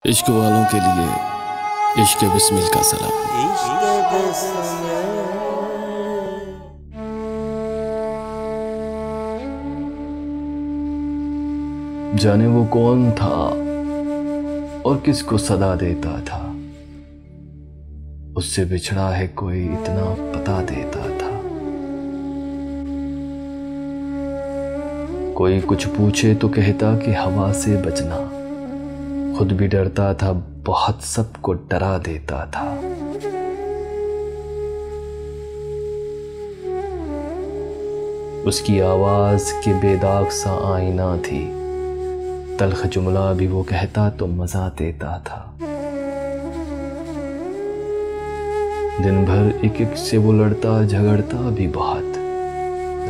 इश्क वालों के लिए इश्क बिस्मिल का सलाम। जाने वो कौन था और किसको सदा देता था, उससे बिछड़ा है कोई इतना पता देता था। कोई कुछ पूछे तो कहता कि हवा से बचना, खुद भी डरता था, बहुत सबको डरा देता था। उसकी आवाज के बेदाग सा आईना थी, तल्ख जुमला भी वो कहता तो मजा देता था। दिन भर एक एक से वो लड़ता झगड़ता भी बहुत,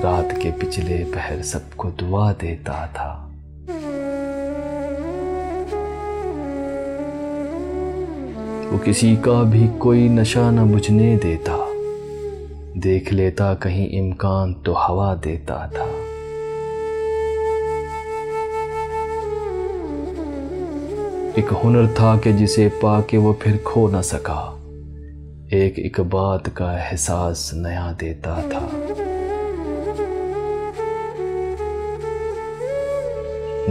रात के पिछले पहर सबको दुआ देता था। वो किसी का भी कोई नशा न बुझने देता, देख लेता कहीं इम्कान तो हवा देता था। एक हुनर था कि जिसे पाके वो फिर खो न सका, एक एक बात का एहसास नया देता था।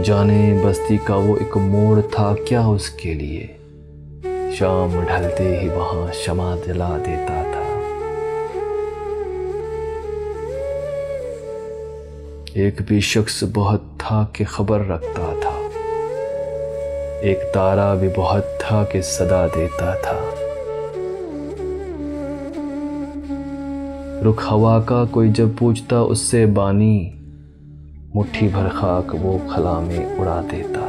जाने बस्ती का वो एक मोड़ था क्या उसके लिए, शाम ढलते ही वहां शमा जला देता था। एक भी शख्स बहुत था कि खबर रखता था, एक तारा भी बहुत था कि सदा देता था। रुख हवा का कोई जब पूछता उससे बानी, मुट्ठी भर खाक वो खला में उड़ा देता